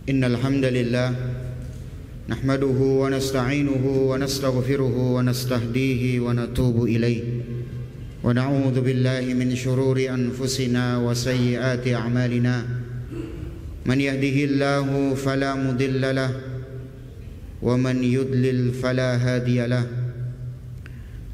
Innal hamdalillah nahmaduhu wa nasta'inuhu wa nastaghfiruhu wa nastahdihi wa natubu ilayh wa na'udzu billahi min shururi anfusina wa sayyiati a'malina man yahdihillahu fala mudilla lahu wa man yudlil fala hadiya lahu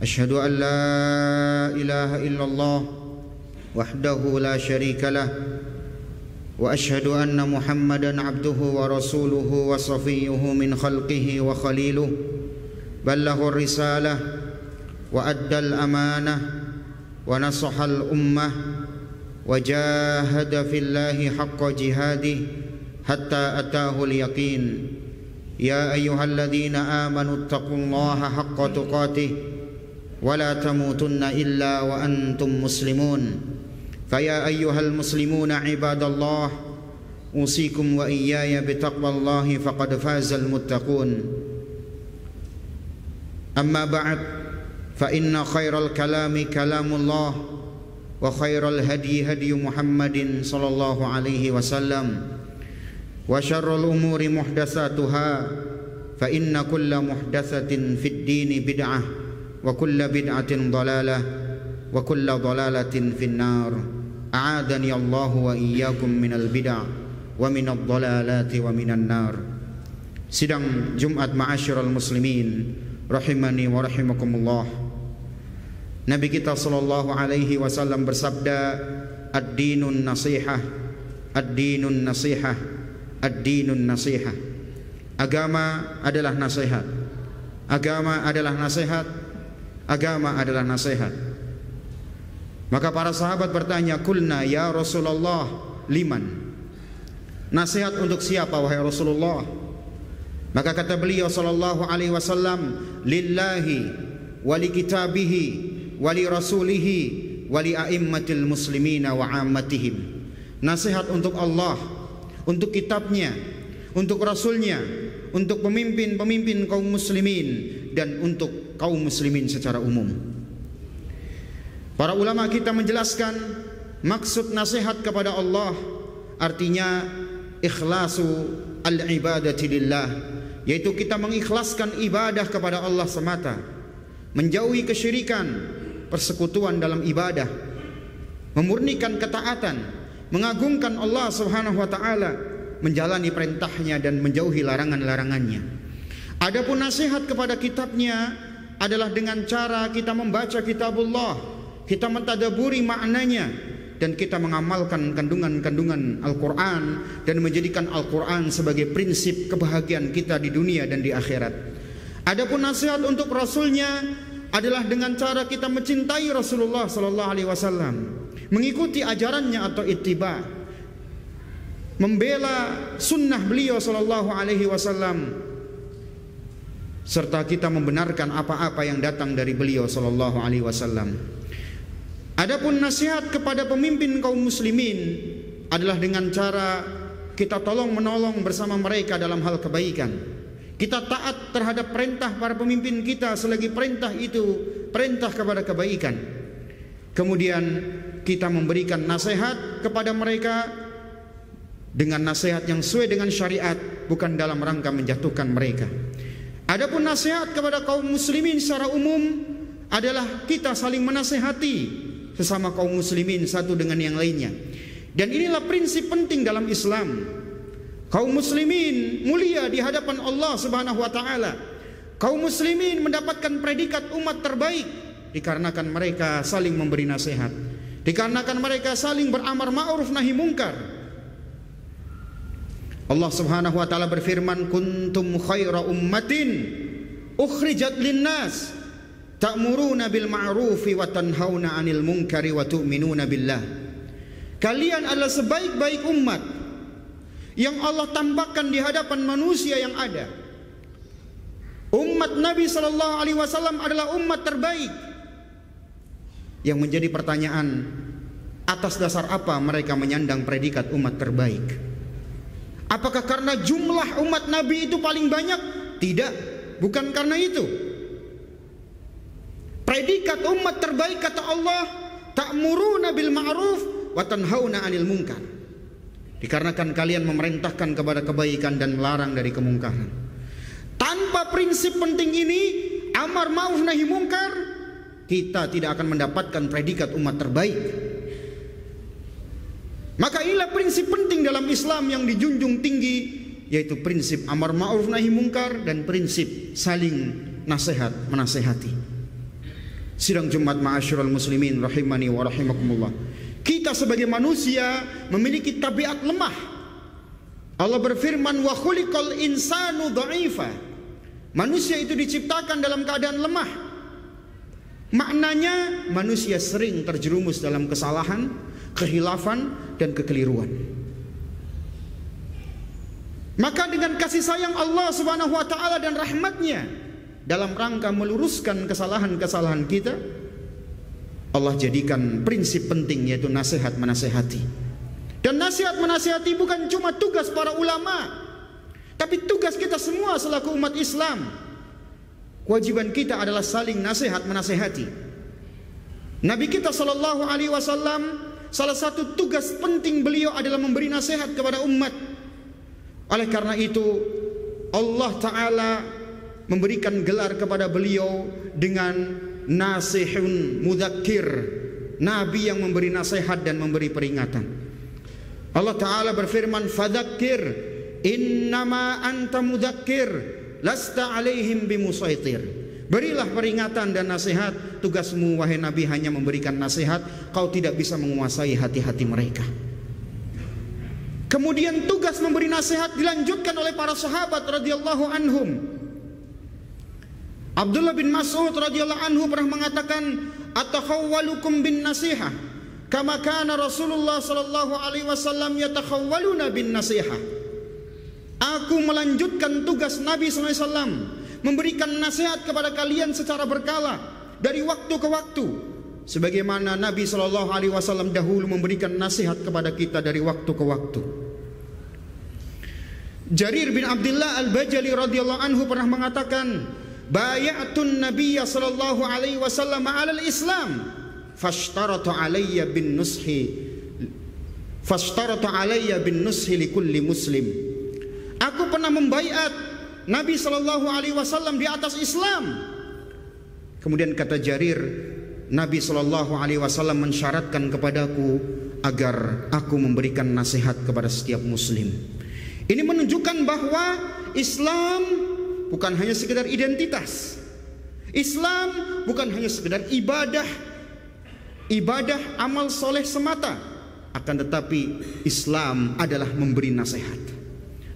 asyhadu an la ilaha illallah wahdahu la syarika lahu وأشهد أن محمدا عبده ورسوله وصفيه من خلقه وخليله بلغ الرسالة وأدى الأمانة ونصح الأمة وجاهد في الله حق جهاده حتى أتاه اليقين يا أيها الذين آمنوا اتقوا الله حق تقاته ولا تموتن إلا وأنتم مسلمون فيا أيها المسلمون عباد الله أوصيكم وإياي بتقوى الله فقد فاز المتقون أما بعد فإن خير الكلام كلام الله وخير الهدي هدي محمد صلى الله عليه وسلم وشر الأمور محدثاتها فإن كل محدثة في الدين بدعة وكل بدعة ضلالة وكل ضلالة في النار أعاذني الله وإياكم من البدع ومن الضلالات ومن النار. Sidang Jumat ma'asyiral muslimin rahimani wa rahimakumullah. Nabi kita sallallahu alaihi wasallam bersabda, ad-dinun nasihah, ad-dinun nasihah, ad-dinun nasihah. Agama adalah nasihat. Agama adalah nasihat. Agama adalah nasihat. Maka para sahabat bertanya, kulna ya Rasulullah liman? Nasihat untuk siapa wahai Rasulullah? Maka kata beliau sallallahu alaihi wasallam, lillahi wa li kitabihi wa li rasulihi wa li a'immatil muslimina wa ammatihim. Nasihat untuk Allah, untuk kitabnya, untuk rasulnya, untuk pemimpin-pemimpin kaum muslimin, dan untuk kaum muslimin secara umum. Para ulama kita menjelaskan maksud nasihat kepada Allah artinya ikhlasu al-ibadati lillah, yaitu kita mengikhlaskan ibadah kepada Allah semata, menjauhi kesyirikan, persekutuan dalam ibadah, memurnikan ketaatan, mengagungkan Allah Subhanahu wa taala, menjalani perintahnya dan menjauhi larangan-larangannya. Adapun nasihat kepada kitabnya adalah dengan cara kita membaca kitabullah, kita mentadaburi maknanya, dan kita mengamalkan kandungan-kandungan Al-Quran dan menjadikan Al-Quran sebagai prinsip kebahagiaan kita di dunia dan di akhirat. Adapun nasihat untuk Rasulnya adalah dengan cara kita mencintai Rasulullah Sallallahu Alaihi Wasallam, mengikuti ajarannya atau ittiba, membela sunnah beliau Sallallahu Alaihi Wasallam, serta kita membenarkan apa-apa yang datang dari beliau Sallallahu Alaihi Wasallam. Adapun nasihat kepada pemimpin kaum muslimin adalah dengan cara kita tolong menolong bersama mereka dalam hal kebaikan. Kita taat terhadap perintah para pemimpin kita selagi perintah itu perintah kepada kebaikan. Kemudian kita memberikan nasihat kepada mereka dengan nasihat yang sesuai dengan syariat, bukan dalam rangka menjatuhkan mereka. Adapun nasihat kepada kaum muslimin secara umum adalah kita saling menasihati sesama kaum muslimin satu dengan yang lainnya. Dan inilah prinsip penting dalam Islam. Kaum muslimin mulia di hadapan Allah Subhanahu wa taala. Kaum muslimin mendapatkan predikat umat terbaik dikarenakan mereka saling memberi nasihat, dikarenakan mereka saling beramar ma'ruf nahi mungkar. Allah Subhanahu wa taala berfirman, kuntum khaira ummatin ukhrijat linnas ta'muruna bil ma'rufi wa tanhauna 'anil munkari wa tu'minuna billah. Kalian adalah sebaik-baik umat yang Allah tampakkan di hadapan manusia yang ada. Umat Nabi sallallahu alaihi wasallam adalah umat terbaik. Yang menjadi pertanyaan, atas dasar apa mereka menyandang predikat umat terbaik? Apakah karena jumlah umat Nabi itu paling banyak? Tidak, bukan karena itu. Predikat umat terbaik kata Allah, ta'muruna bil ma'ruf wa tanhauna 'anil munkar. dikarenakan kalian memerintahkan kepada kebaikan dan melarang dari kemungkaran. Tanpa prinsip penting ini, amar ma'ruf nahi mungkar, kita tidak akan mendapatkan predikat umat terbaik. Maka inilah prinsip penting dalam Islam yang dijunjung tinggi, yaitu prinsip amar ma'ruf nahi mungkar dan prinsip saling nasihat menasehati. Sidang Jumat ma'asyiral muslimin rahimani wa rahimakumullah. Kita sebagai manusia memiliki tabiat lemah. Allah berfirman, wa khuliqal insanu dha'ifa. Manusia itu diciptakan dalam keadaan lemah. Maknanya manusia sering terjerumus dalam kesalahan, kehilafan dan kekeliruan. Maka dengan kasih sayang Allah Subhanahu wa taala dan rahmatnya, dalam rangka meluruskan kesalahan-kesalahan kita, Allah jadikan prinsip penting, yaitu nasihat menasehati. Dan nasihat menasehati bukan cuma tugas para ulama, tapi tugas kita semua selaku umat Islam. Kewajiban kita adalah saling nasihat menasehati. Nabi kita sallallahu alaihi wasallam, salah satu tugas penting beliau adalah memberi nasihat kepada umat. Oleh karena itu Allah Ta'ala memberikan gelar kepada beliau dengan nasihun mudzakir, nabi yang memberi nasihat dan memberi peringatan. Allah Ta'ala berfirman, fadzakir innama anta mudzakir lasta alaihim bimusaitir. Berilah peringatan dan nasihat, tugasmu wahai Nabi hanya memberikan nasihat, kau tidak bisa menguasai hati-hati mereka. Kemudian tugas memberi nasihat dilanjutkan oleh para sahabat radhiyallahu anhum. Abdullah bin Mas'ud radhiyallahu anhu pernah mengatakan, atakhawwalukum bin nasihah kama kana Rasulullah sallallahu alaihi wasallam yatakhawwaluna bin nasihah. Aku melanjutkan tugas Nabi sallallahu alaihi wasallam, memberikan nasihat kepada kalian secara berkala dari waktu ke waktu, sebagaimana Nabi sallallahu alaihi wasallam dahulu memberikan nasihat kepada kita dari waktu ke waktu. Jarir bin Abdullah Al-Bajali radhiyallahu anhu pernah mengatakan, bay'atun nabiyya sallallahu alaihi wasallam 'ala al-islam fashtarata alayya bin nushi li kulli muslim. Aku pernah membaiat Nabi sallallahu alaihi wasallam di atas Islam. Kemudian kata Jarir, Nabi sallallahu alaihi wasallam mensyaratkan kepadaku agar aku memberikan nasihat kepada setiap muslim. Ini menunjukkan bahwa Islam bukan hanya sekedar identitas. Islam bukan hanya sekedar ibadah amal soleh semata, akan tetapi Islam adalah memberi nasihat.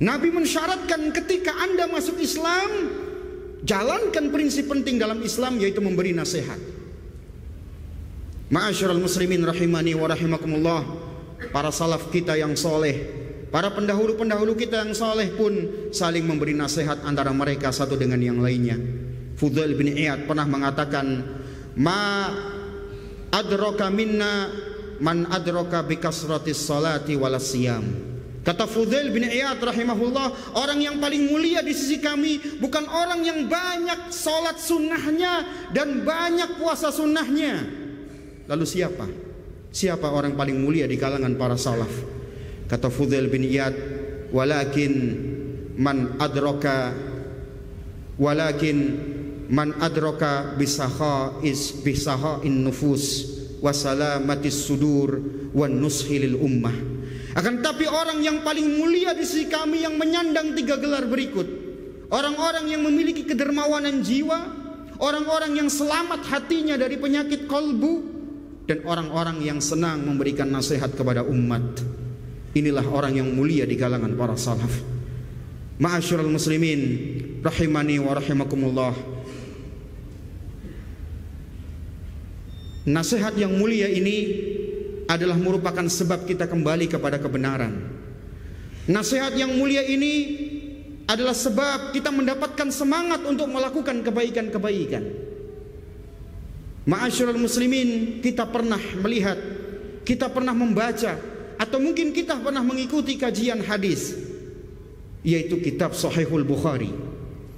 Nabi mensyaratkan ketika Anda masuk Islam, jalankan prinsip penting dalam Islam, yaitu memberi nasihat. Ma'asyiral muslimin rahimani wa rahimakumullah, para salaf kita yang soleh, para pendahulu-pendahulu kita yang soleh pun saling memberi nasihat antara mereka satu dengan yang lainnya. Fudail bin Iyad pernah mengatakan, ma adraka minna man adraka bi kasratis salati wal siyam. Kata Fudail bin Iyad rahimahullah, orang yang paling mulia di sisi kami bukan orang yang banyak salat sunnahnya dan banyak puasa sunnahnya. Lalu siapa? Siapa orang paling mulia di kalangan para salaf? Kata Fudail bin Iyad, walakin man adraka bisaha'in nufus wa salamatis sudur wan nushi lil ummah. Akan tetapi orang yang paling mulia di sisi kami yang menyandang 3 gelar berikut: orang-orang yang memiliki kedermawanan jiwa, orang-orang yang selamat hatinya dari penyakit kolbu, dan orang-orang yang senang memberikan nasihat kepada umat. Inilah orang yang mulia di kalangan para salaf. Ma'asyiral muslimin rahimani wa rahimakumullah, nasihat yang mulia ini adalah merupakan sebab kita kembali kepada kebenaran. Nasihat yang mulia ini adalah sebab kita mendapatkan semangat untuk melakukan kebaikan-kebaikan. Ma'asyiral muslimin, kita pernah melihat, kita pernah membaca, atau mungkin kita pernah mengikuti kajian hadis, yaitu kitab Sahihul Bukhari.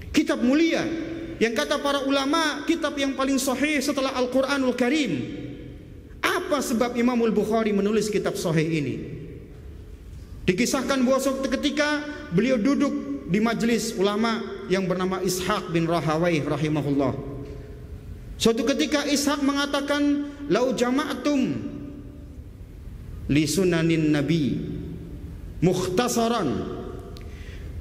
Kitab mulia yang kata para ulama kitab yang paling sahih setelah Al-Quranul Karim. Apa sebab Imamul Bukhari menulis kitab sahih ini? Dikisahkan bahwa suatu ketika beliau duduk di majelis ulama yang bernama Ishaq bin Rahawayh rahimahullah. Suatu ketika Ishaq mengatakan, "Lau jama'atum li sunanin nabi mukhtasaran."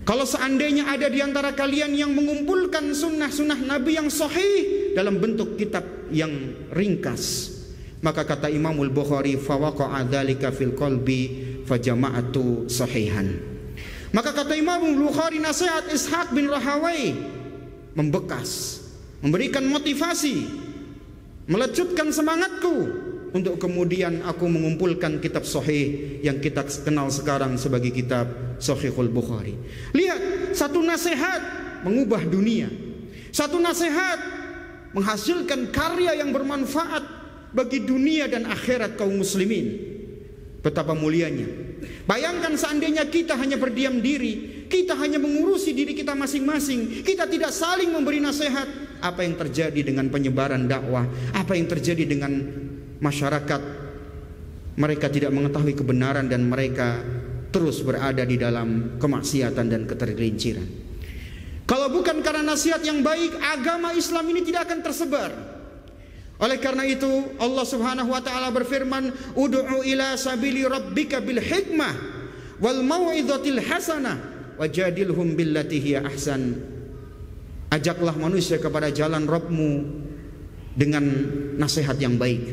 Kalau seandainya ada di antara kalian yang mengumpulkan sunnah-sunnah Nabi yang sahih dalam bentuk kitab yang ringkas, maka kata Imamul Bukhari, "Fawaqa'a dzalika fil qalbi fajama'atu sahihan." Maka kata Imamul Bukhari, nasihat Ishaq bin Rahawayh membekas, memberikan motivasi, melecutkan semangatku untuk kemudian aku mengumpulkan kitab sahih yang kita kenal sekarang sebagai kitab Sahihul Bukhari. Lihat, satu nasihat mengubah dunia. Satu nasihat menghasilkan karya yang bermanfaat bagi dunia dan akhirat kaum muslimin. Betapa mulianya. Bayangkan seandainya kita hanya berdiam diri, kita hanya mengurusi diri kita masing-masing, kita tidak saling memberi nasihat. Apa yang terjadi dengan penyebaran dakwah? Apa yang terjadi dengan masyarakat? Mereka tidak mengetahui kebenaran dan mereka terus berada di dalam kemaksiatan dan ketergelinciran. Kalau bukan karena nasihat yang baik, agama Islam ini tidak akan tersebar. Oleh karena itu Allah Subhanahu wa taala berfirman, "Ud'u ila sabili rabbika bil hikmah wal mau'izatil hasanah wajadilhum billati hiya ahsan." Ajaklah manusia kepada jalan Rabbmu dengan nasihat yang baik,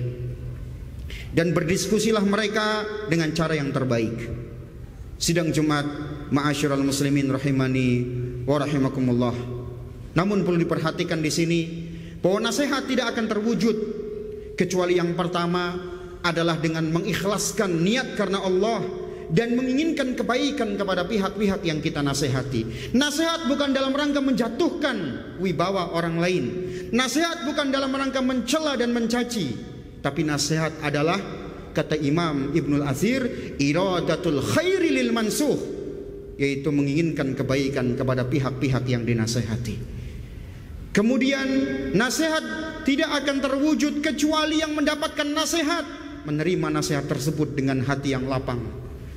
dan berdiskusilah mereka dengan cara yang terbaik. Sidang Jumat, ma'asyiral muslimin rahimani wa rahimakumullah. Namun perlu diperhatikan di sini bahwa nasihat tidak akan terwujud kecuali yang pertama adalah dengan mengikhlaskan niat karena Allah dan menginginkan kebaikan kepada pihak-pihak yang kita nasihati. Nasihat bukan dalam rangka menjatuhkan wibawa orang lain. Nasihat bukan dalam rangka mencela dan mencaci, tapi nasihat adalah, kata Imam Ibnul Athir, iradatul khairi lil mansuh, yaitu menginginkan kebaikan kepada pihak-pihak yang dinasihati. Kemudian nasihat tidak akan terwujud kecuali yang mendapatkan nasihat menerima nasihat tersebut dengan hati yang lapang,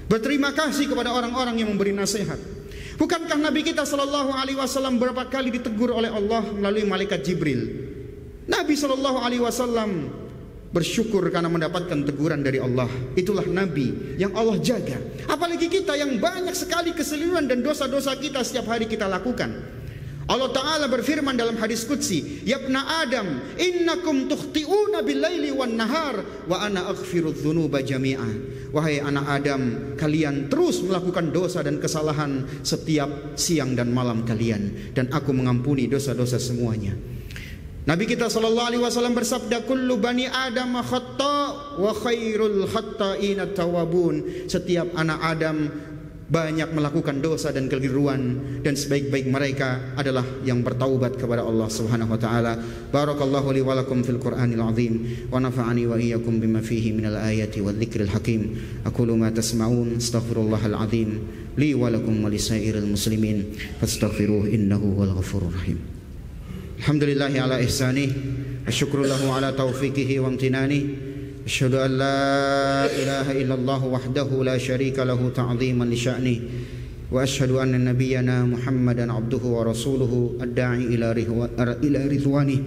berterima kasih kepada orang-orang yang memberi nasihat. Bukankah Nabi kita Shallallahu Alaihi Wasallam berapa kali ditegur oleh Allah melalui malaikat Jibril? Nabi Shallallahu Alaihi Wasallam bersyukur karena mendapatkan teguran dari Allah. Itulah Nabi yang Allah jaga. Apalagi kita yang banyak sekali keseliruan dan dosa-dosa kita setiap hari kita lakukan. Allah Ta'ala berfirman dalam hadis qudsi, "Yabna Adam, innakum tukhti'una bil-laili wan-nahar wa ana aghfirudz dzunuba jami'a." Wahai anak Adam, kalian terus melakukan dosa dan kesalahan setiap siang dan malam kalian, dan aku mengampuni dosa-dosa semuanya. Nabi kita sallallahu alaihi wasallam bersabda, "Kullu bani Adam khata' wa khairul khata'in at-tawwabun." Setiap anak Adam banyak melakukan dosa dan kekeliruan, dan sebaik-baik mereka adalah yang bertaubat kepada Allah Subhanahu wa taala. Barakallahu li wa lakum fil Qur'anil azim wa nafa'ani wa iyyakum bima fihi minal ayati wadh-dhikril hakim. Aqulu ma tasma'un, astaghfirullahal azim li wa lakum wa lisairil muslimin fastaghfiruhu innahu wal ghafurur rahim. Alhamdulillahi ala ihsanih, asyukru lahu ala taufiqihi wa amtinani. Asyhadu an la ilaha illallah wahdahu la syarika lahu ta'ziman li sya'nih, wa asyhadu anna nabiyyana Muhammadan abduhu wa rasuluhu ad-da'i ila ridwanih.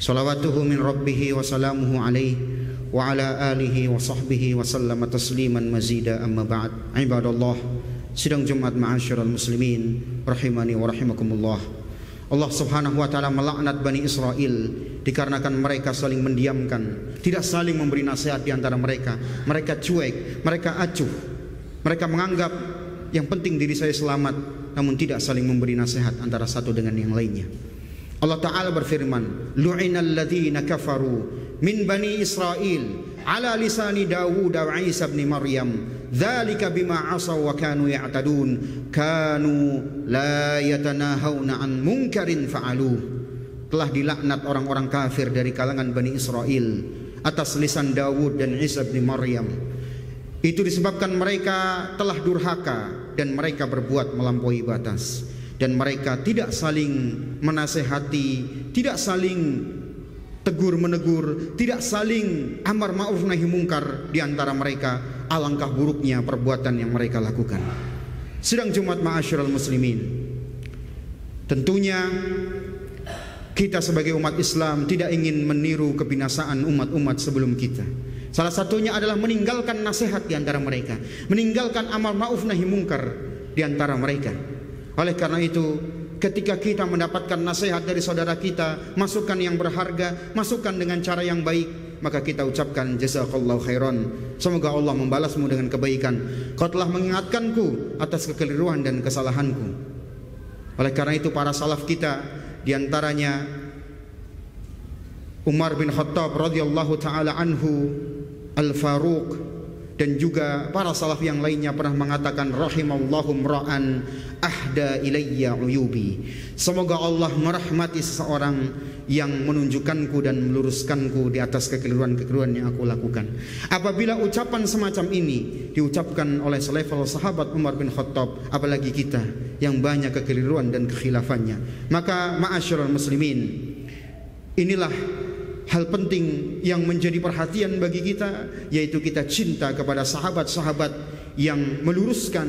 Salawatuhu min rabbih wa salamuhu alaihi wa ala alihi wa sahbihi wa sallama tasliman mazida, amma ba'd. Ibadallah, sidang Jumat ma'asyiral muslimin rahimani wa rahimakumullah. Allah Subhanahu wa taala melaknat Bani Israel dikarenakan mereka saling mendiamkan, tidak saling memberi nasihat di antara mereka. Mereka cuek, mereka acuh. Mereka menganggap yang penting diri saya selamat, namun tidak saling memberi nasihat antara satu dengan yang lainnya. Allah Ta'ala berfirman, "Lu'inal ladzina kafaru min Bani Israel ala lisani Dawud wa Isa bin Maryam, dzalika bima 'asaw wa kanu ya'tadun, kanu la yatanahawna an munkarin fa'aluh." Telah dilaknat orang-orang kafir dari kalangan Bani Israel atas lisan Dawud dan Isa bin Maryam. Itu disebabkan mereka telah durhaka dan mereka berbuat melampaui batas, dan mereka tidak saling menasehati, tidak saling tegur menegur, tidak saling amar ma'ruf nahi mungkar di antara mereka. alangkah buruknya perbuatan yang mereka lakukan. Sidang Jumat ma'asyiral muslimin, tentunya kita sebagai umat Islam tidak ingin meniru kebinasaan umat-umat sebelum kita. Salah satunya adalah meninggalkan nasihat di antara mereka, meninggalkan amar ma'ruf nahi mungkar di antara mereka. Oleh karena itu, ketika kita mendapatkan nasihat dari saudara kita, masukan yang berharga, masukan dengan cara yang baik, maka kita ucapkan jazakallahu khairan. Semoga Allah membalasmu dengan kebaikan. Kau telah mengingatkanku atas kekeliruan dan kesalahanku. Oleh karena itu para salaf kita, diantaranya Umar bin Khattab radhiyallahu taala anhu, Al-Faruq, dan juga para salaf yang lainnya pernah mengatakan rahimallahu mra'an ahda ilayya uyubi. Semoga Allah merahmati seseorang yang menunjukkanku dan meluruskanku di atas kekeliruan-kekeliruan yang aku lakukan. Apabila ucapan semacam ini diucapkan oleh selevel sahabat Umar bin Khattab, apalagi kita yang banyak kekeliruan dan kekhilafannya, maka ma'asyiral muslimin, inilah hal penting yang menjadi perhatian bagi kita, yaitu kita cinta kepada sahabat-sahabat yang meluruskan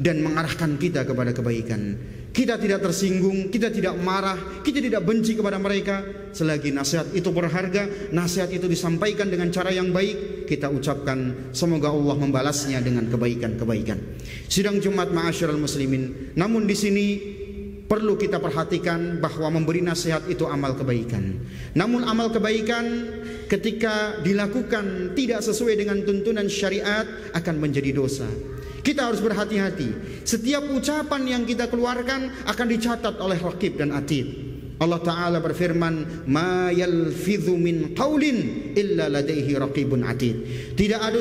dan mengarahkan kita kepada kebaikan. Kita tidak tersinggung, kita tidak marah, kita tidak benci kepada mereka. Selagi nasihat itu berharga, nasihat itu disampaikan dengan cara yang baik, kita ucapkan semoga Allah membalasnya dengan kebaikan-kebaikan. Sidang Jumat ma'asyiral muslimin, namun di sini perlu kita perhatikan bahwa memberi nasihat itu amal kebaikan. Namun amal kebaikan ketika dilakukan tidak sesuai dengan tuntunan syariat akan menjadi dosa. Kita harus berhati-hati. Setiap ucapan yang kita keluarkan akan dicatat oleh Raqib dan Atid. Allah Ta'ala berfirman, ma yalfidhu min qawlin illa ladaihi raqibun atid. Tidak ada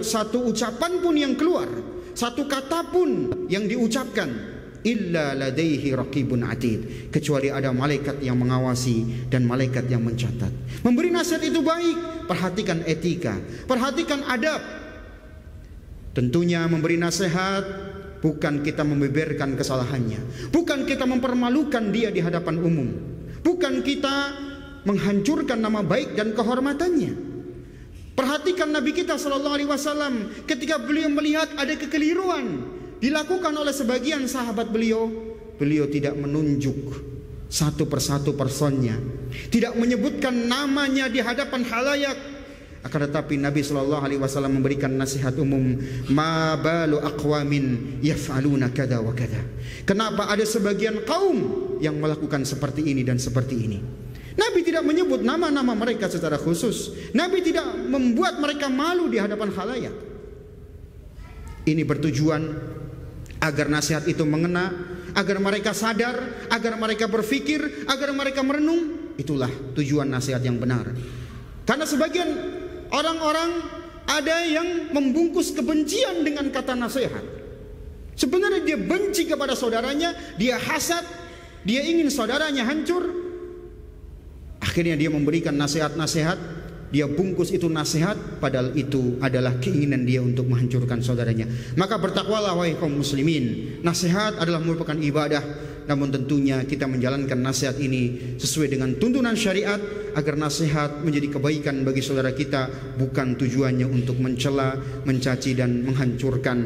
satu ucapan pun yang keluar, satu kata pun yang diucapkan, illa ladaihi raqibun atid, kecuali ada malaikat yang mengawasi dan malaikat yang mencatat. Memberi nasihat itu baik, perhatikan etika, perhatikan adab. Tentunya memberi nasihat bukan kita membeberkan kesalahannya, bukan kita mempermalukan dia di hadapan umum, bukan kita menghancurkan nama baik dan kehormatannya. Perhatikan Nabi kita SAW ketika beliau melihat ada kekeliruan dilakukan oleh sebagian sahabat beliau, beliau tidak menunjuk satu persatu personnya, tidak menyebutkan namanya di hadapan halayak. Akan tetapi Nabi SAW memberikan nasihat umum, ma balu aqwamin yaf'aluna kada wa kada. Kenapa ada sebagian kaum yang melakukan seperti ini dan seperti ini? Nabi tidak menyebut nama-nama mereka secara khusus. Nabi tidak membuat mereka malu di hadapan khalayak. Ini bertujuan agar nasihat itu mengena, agar mereka sadar, agar mereka berpikir, agar mereka merenung. Itulah tujuan nasihat yang benar. Karena sebagian orang-orang ada yang membungkus kebencian dengan kata nasihat. Sebenarnya dia benci kepada saudaranya, dia hasad, dia ingin saudaranya hancur. Akhirnya dia memberikan nasihat-nasihat, dia bungkus itu nasihat, padahal itu adalah keinginan dia untuk menghancurkan saudaranya. Maka bertakwalah wahai kaum muslimin. Nasihat adalah merupakan ibadah, namun tentunya kita menjalankan nasihat ini sesuai dengan tuntunan syariat, agar nasihat menjadi kebaikan bagi saudara kita, bukan tujuannya untuk mencela, mencaci dan menghancurkan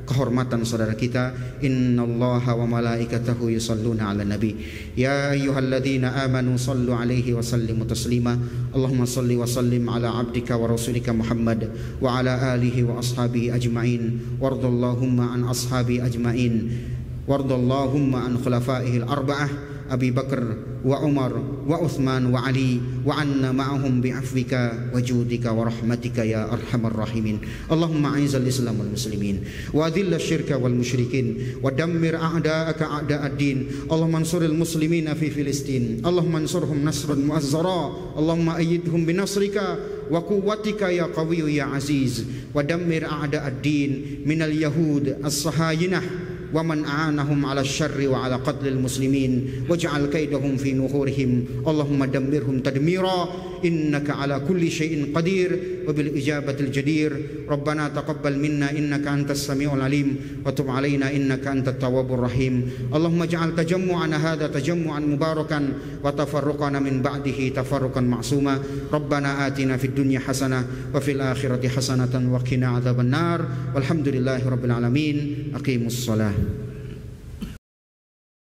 kehormatan saudara kita. Innallaha wa malaikatahu yusalluna 'alan nabi ya ayyuhalladzina amanu sallu 'alaihi wa sallimu taslima. Allahumma salli wa sallim ala 'abdika wa rasulika Muhammad wa ala alihi wa ashabihi ajma'in wardallahumma an ashabi ajma'in wardallahumma an khulafaihi al-arba'ah Abi Bakar wa Umar wa Uthman wa Ali wa anna ma'ahum bi'afwika wa judika wa rahmatika ya arhamar rahimin. Allahumma a'izzal islam wal muslimin wa adhilla syirka wal musyrikin wa dammir a'da'aka a'da'ad-din. Allahumma ansuril muslimina fi Filistin. Allahumma ansurhum nasran mu'azzara. Allahumma ayyidhum binasrika wa quwwatika ya qawiyyu ya aziz wa dammir a'da'ad-din minal yahud as-sahayinah ومن أعانهم على الشر وعلى قتل المسلمين واجعل كيدهم في نحورهم اللهم دمرهم تدميرا innaka ala kulli syai'in qadir wa bil ijabatil jadir. Rabbana taqabbal minna innaka antas samiul alim wa tub alaina innaka antat tawwabur rahim. Allahumma ja'al tajammu'ana hadha tajammu'an mubarakan wa tafarruqana min ba'dihi tafarruqan ma'suma. Rabbana atina fid dunya hasanah wa fil akhirati hasanatan wa qina adzabannar. Walhamdulillahi rabbil alamin. Aqimus shalah.